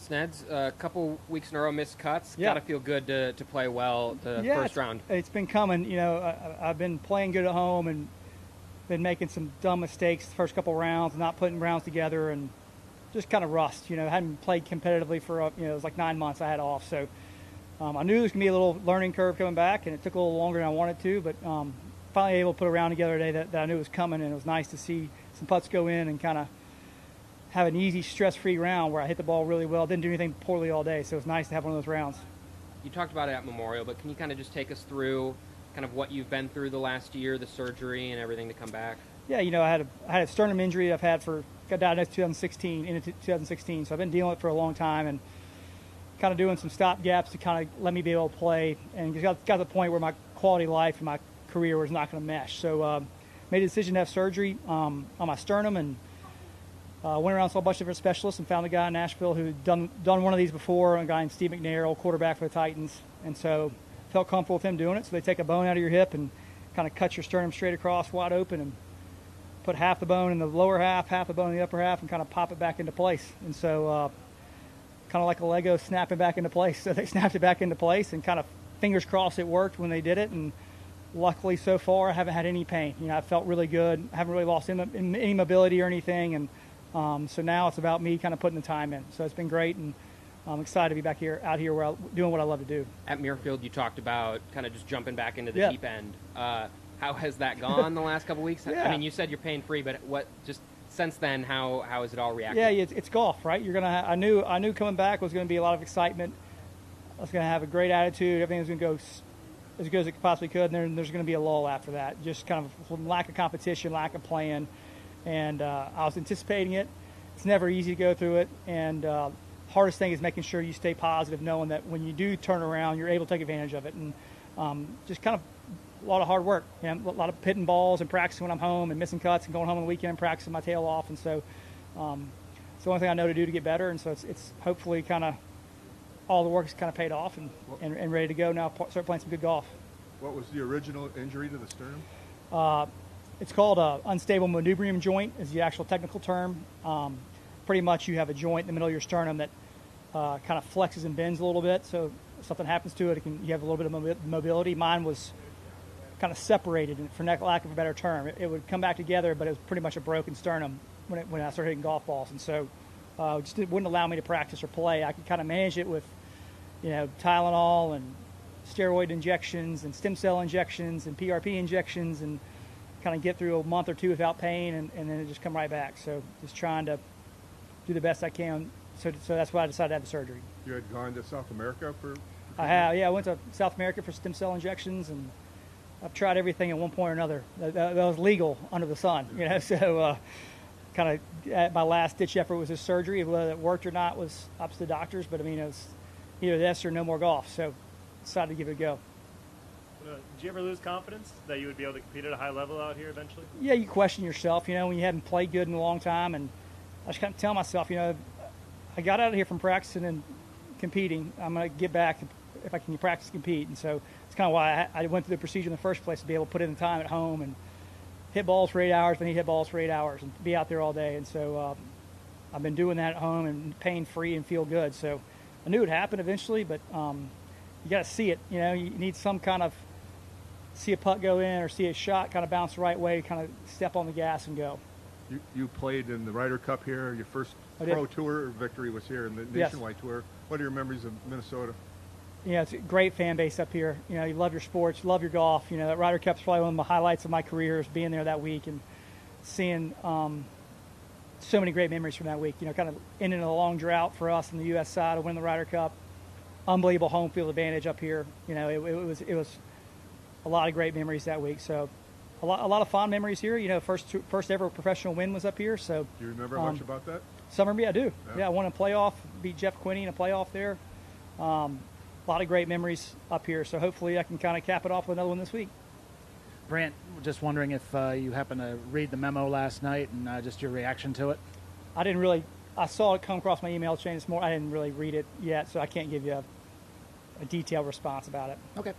Sneds, a couple weeks in a row missed cuts. Yeah. Got to feel good to play well the first round. It's been coming. I've been playing good at home and been making some dumb mistakes the first couple rounds, not putting rounds together, and just kind of rust. Hadn't played competitively for it was like 9 months I had off. So I knew there was going to be a little learning curve coming back, and it took a little longer than I wanted to, but finally able to put a round together today that I knew was coming, and it was nice to see some putts go in and kind of have an easy, stress-free round where I hit the ball really well. Didn't do anything poorly all day, so it was nice to have one of those rounds. You talked about it at Memorial, but can you kind of just take us through kind of what you've been through the last year, the surgery and everything to come back? Yeah, I had a sternum injury I've had got diagnosed into 2016, so I've been dealing with it for a long time and kind of doing some stop gaps to kind of let me be able to play, and got to the point where my quality of life and my career was not going to mesh. So made a decision to have surgery on my sternum, and went around, saw a bunch of different specialists, and found a guy in Nashville who'd done one of these before, a guy named Steve McNair, old quarterback for the Titans. And so felt comfortable with him doing it. So they take a bone out of your hip and kind of cut your sternum straight across, wide open, and put half the bone in the lower half the bone in the upper half, and kind of pop it back into place. And so kind of like a Lego snapping back into place. So they snapped it back into place, and kind of fingers crossed it worked when they did it. And luckily so far I haven't had any pain. I felt really good. I haven't really lost any mobility or anything. And so now it's about me kind of putting the time in. So it's been great, and I'm excited to be back out here where doing what I love to do. At Muirfield, you talked about kind of just jumping back into the deep end. How has that gone the last couple of weeks? Yeah. I mean, you said you're pain-free, but just since then, how has it all reacted? Yeah, it's golf, right? I knew coming back was going to be a lot of excitement. I was going to have a great attitude. Everything was going to go as good as it possibly could, and then there's going to be a lull after that. Just kind of lack of competition, lack of playing. And I was anticipating it. It's never easy to go through it. And hardest thing is making sure you stay positive, knowing that when you do turn around, you're able to take advantage of it. And just kind of a lot of hard work. A lot of hitting balls and practicing when I'm home, and missing cuts, and going home on the weekend and practicing my tail off. And so it's the only thing I know to do to get better. And so it's hopefully kind of all the work is kind of paid off and ready to go now. Start playing some good golf. What was the original injury to the sternum? It's called unstable manubrium joint is the actual technical term. Pretty much you have a joint in the middle of your sternum that kind of flexes and bends a little bit. So if something happens to it, you have a little bit of mobility. Mine was kind of separated, for lack of a better term. It would come back together, but it was pretty much a broken sternum when I started hitting golf balls. And so it wouldn't allow me to practice or play. I could kind of manage it with Tylenol and steroid injections and stem cell injections and PRP injections, and kind of get through a month or two without pain, and then it just come right back. So just trying to do the best I can. So that's why I decided to have the surgery. You had gone to South America for I have, yeah. I went to South America for stem cell injections, and I've tried everything at one point or another that was legal under the sun. So kind of my last ditch effort was this surgery. Whether it worked or not was up to the doctors, but I mean it was either this or no more golf. So decided to give it a go. Did you ever lose confidence that you would be able to compete at a high level out here eventually? Yeah, you question yourself, when you hadn't played good in a long time. And I just kind of tell myself, I got out of here from practicing and competing. I'm going to get back if I can practice and compete. And so it's kind of why I went through the procedure in the first place, to be able to put in the time at home and hit balls for 8 hours, then hit balls for 8 hours, and be out there all day. And so I've been doing that at home and pain-free and feel good. So I knew it would happen eventually, but you got to see it. You need some kind of see a putt go in or see a shot kind of bounce the right way, kind of step on the gas and go. You played in the Ryder Cup here. Your first pro tour victory was here in the Nationwide Tour. What are your memories of Minnesota? It's a great fan base up here. You love your sports, you love your golf. That Ryder Cup's probably one of the highlights of my career, is being there that week and seeing so many great memories from that week. Kind of ending a long drought for us on the U.S. side to win the Ryder Cup. Unbelievable home field advantage up here. It was a lot of great memories that week. So a lot of fond memories here. First ever professional win was up here. So do you remember much about that? Some of me I do. Yeah, I won a playoff, beat Jeff Quinney in a playoff there. A lot of great memories up here. So hopefully I can kind of cap it off with another one this week. Brandt, just wondering if you happened to read the memo last night and just your reaction to it. I didn't really. I saw it come across my email chain this morning. I didn't really read it yet, so I can't give you a detailed response about it. Okay.